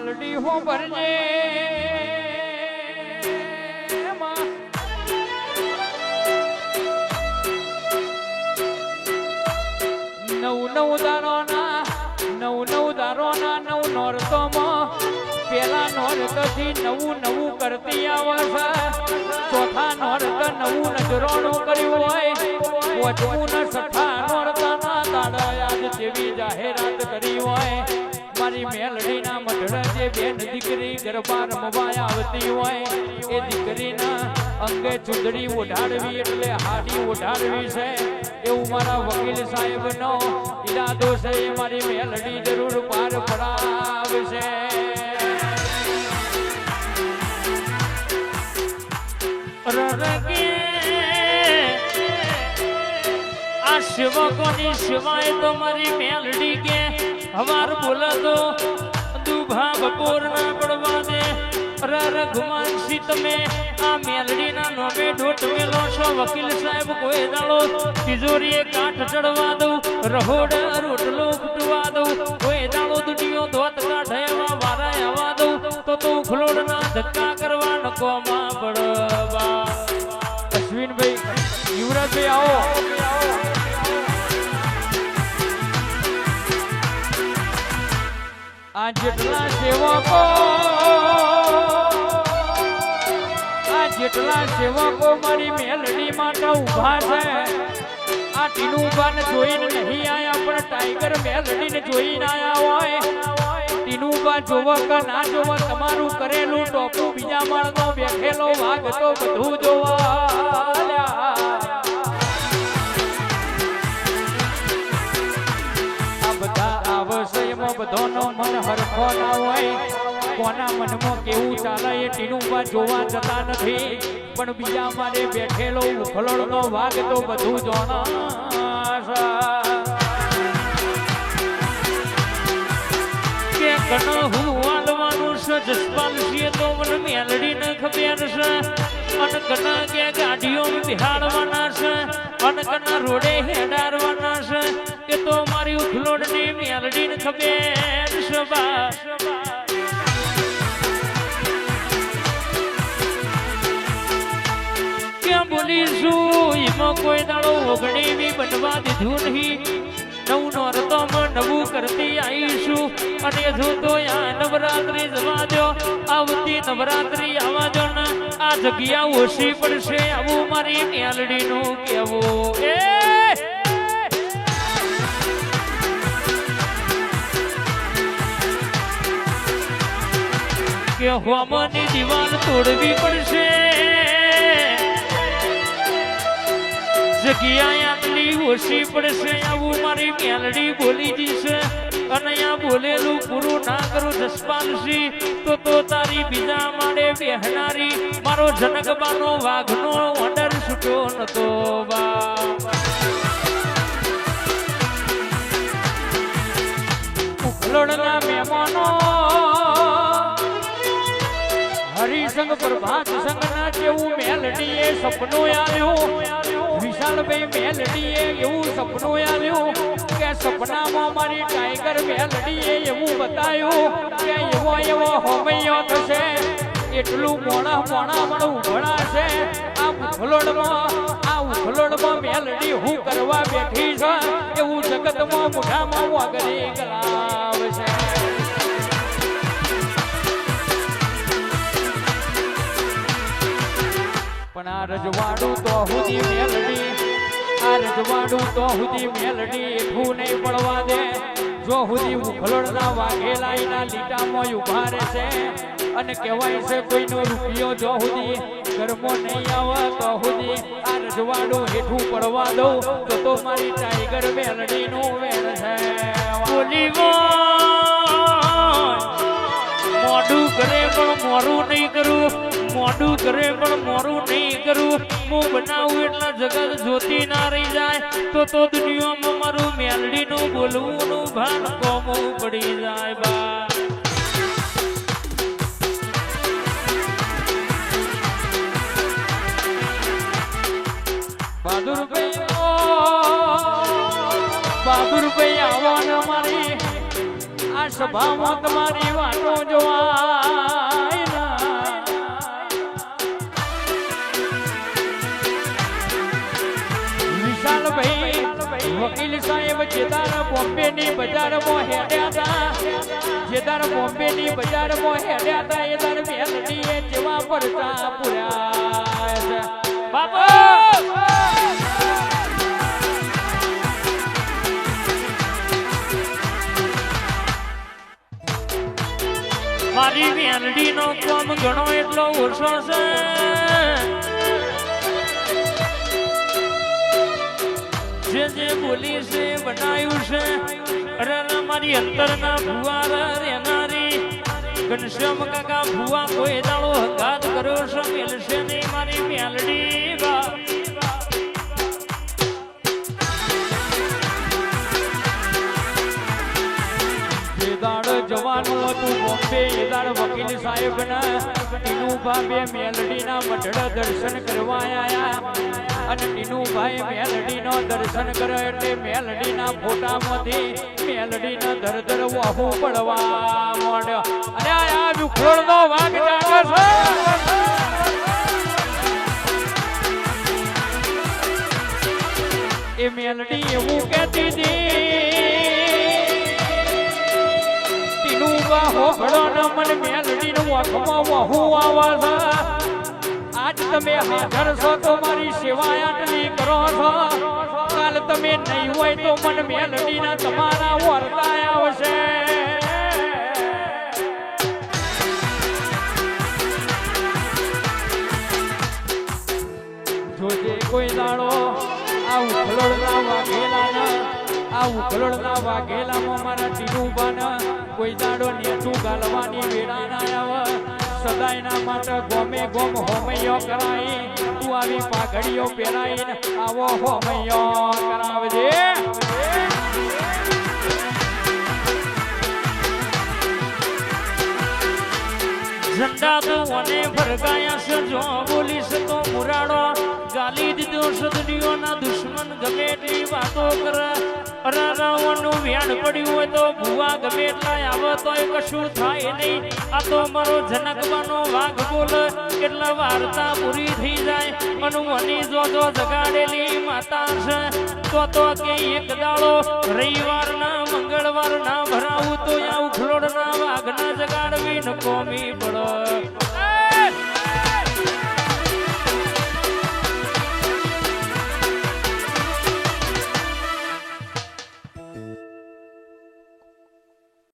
મેલડી હો ભરજે નવ દારોના નવ નોરતોમાં પેલા નોરતથી નવું કરતી આવે છે ચોથા નોરત નવું નજરાણું કર્યું હોય પોચવું ને છઠ્ઠા નોરતાના દાડા આજ જેવી જાહેરાત કરી હોય મારી મેલડીના મઢડા જે બેન દીકરી ગરબા રમવા આવતી હોય એ દીકરીના અંગે ચૂંદડી ઓઢાડવી એટલે હાડી ઓઢાડવી છે એવું મારા વકીલ સાહેબનો ઈરાદો છે એ મારી મેલડી જરૂર પાર પડાવશે આ સેવકોની સેવાય તો મારી મેલડી કે હવાર બોલે તો દુભા બપોર ના પડવા દે રઘુમાનસી તમે આ મેલડીના નોમે ઢોટ મેલો છો વકીલ સાહેબ કોઈ દાડો તિજોરીએ કાઠ ચડવા દઉં રહોડ રોટલો ફૂટવા દઉં કોઈ દાડો દુનિયો ધોત કાઢવા વારા આવવા દઉં તો ખલોડના ધક્કા કરવા નકોમાં પડવા અશ્વિનભાઈ યુવરાજભાઈ આવો આ જેટલા સેવકો મારી મેલડી માટે ઉભા છે આ ટીનુબાને જોઈને નહીં આયા પણ ટાઈગર મેલડીને જોઈને આયા હોય ટીનુબા જોવો કે ના જોવો તમારું કરેલું ટોપું બીજા માળનો બેઠેલો વાઘ તો બધું જોવા બધાનો મન હરખો ના હોય કોના મનમાં કેવું ચાલે એ ટીનુબા જોવા જતા નથી પણ બીજા મારે બેઠેલો ઉખલોડનો વાઘ તો બધું જોના કે કણ હું વાલવાનું છે જસપાલજીએ તો મને મેલડીને ખબર છે અન કના કે ગાડીઓ બિહાડવાના છે અન કના રોડે હેડારવાના છે કે તો મારી ઉખલોડની મેલડીને ખબર છે બા ક્યાં બોલીશું એમાં કોઈ દાડો ઓગણી બી બનવા દીધું નહીં નવ નોરતોમાં નવું કરતી આવીશું અને જો તો આ નવરાત્રી જવા દો આવતી નવરાત્રી આવવા દો ને આ જગ્યા ઓછી પડશે આવું મારી મેલડીનું કેવું કે હોમની દિવાલ તોડવી પડશે જગ્યા આટલી ઓછી પડશે આવું મારી મેલડી બોલી જશે અને આ બોલેલું પૂરું ના કરું જસપાલસી તો તારી બીજા માળે બેહનારી મારો જનકબાનો વાઘનો ઓર્ડર છૂટો નતો બા ઉખલોડના મહેમાનો હરિસંગ પ્રભાત સંગના જેવું મેલડીએ સપનું આવ્યું વિશાલભાઈ મેલડીએ એવું સપનું આવ્યું કે સપનામાં મારી ટાઈગર મેલડીએ એવું બતાવ્યું કે એવો હોમૈયો થશે એટલું મોણા પણ ઉભળા છે આ ઉખલોડમાં મેલડી હું કરવા બેઠી છે એવું જગતમાં મોઢામાં વાગરી ગલાવશે પણ આ રજવાડું તો હુદી મેલડી આ રજવાડું તો હુદી મેલડી એટલું નહીં પડવા દે જો હુદી ઉખલોડના વાઘેલાઈના લીટામાં ઉભા રહેશે અને કહેવાય છે કોઈનો રૂપિયો જો હુદી ઘરમાં નહીં આવે તો હુદી આ રજવાડું હેઠું પડવા દઉં તો મારી ટાઈગર મેલડીનું વેણ છે બોલી મોડું કરે પણ મોરું નહીં કરું મોડું કરે પણ મોરું નહીં કરું હું બનાવું એટલા જગત જોતી ના રહી જાય તો દુનિયામાં મારું મેલડીનું બોલવું ભાન કોમું પડી જાય બા બહાદુરભાઈ આવવાના મારી આ સભામાં તમારી વાતો જોવાય વિશાલભાઈ વકીલ સાહેબ જેદાર બોમ્બે ની બજારમાં હેડ્યા હતા જેદાર બોમ્બે ની બજારમાં હેડ્યા હતા એ દર મેલડીએ જેવા પરચા પૂર્યા છે બાપા મારી મેલડી નો કોમ ઘણો એટલો ઓછો છે જે જે બોલી છે બનાવ્યું છે અરે મારી અંતરના ભુવા રેનારી ઘનશ્યામ કાકા ભુવા કોઈ દાડો હંગાત કર્યો છે મેલશે નહીં મારી મેલડી બા જવાનું હતું બોમ્બે એદાર વકીલ સાહેબ ના ટીનુભાઈ મેલડી ના મઢડા દર્શન કરવા આયા અને ટીનુભાઈ મેલડી નો દર્શન કરે એટલે મેલડી ના ફોટામાંથી મેલડી ના ધરધર વાહુ પડવા માંડ્યો અને આ વિખોડ નો વાઘ જાગે છે એ મેલડી એવું કહેતી હતી મન મેલડી નું આંખમાં વહુ આવે આજ તમે હાજર છો તો મારી સેવા આટલી કરો છો કાલ તમે નહીં હોય તો મન મેલડી ના તમારા વર્તા આવશે જોજે કોઈ દાડો આ ઉખલોડના વાઘેલા આ ઉખલોડના વાઘેલામાં મારા ટીનુબાના કોઈ દાડો નેઠું ગાલવાની વેળા ના આવે સદાયના માટે ગોમે ગોમ હોમૈયો કરાઈ તું આવી પાઘડીઓ પહેરાઈને આવો હોમૈયો કરાવજે ઝંડા તો મને ફરગાયા છે જો બોલીશ તો મુરાડો ગાલી દીધો સદડીઓના દુશ્મન ગમે એટલી વાતો કરે અરારાઓનું વ્યાણ પડ્યું હોય તો ભુવા ગમે એટલા આવે તો કશું થાય નહીં આ તો મારો જનકવાનો વાઘ બોલ એટલા વાર્તા પૂરી થઈ જાય મનુની જોજો જગાડેલી માતા છે તો કે એક દાડો રવિવારના મંગળવારના ભરાવું તો આ ઉખલોડના વાઘના જગાડવી ન કોમી પડે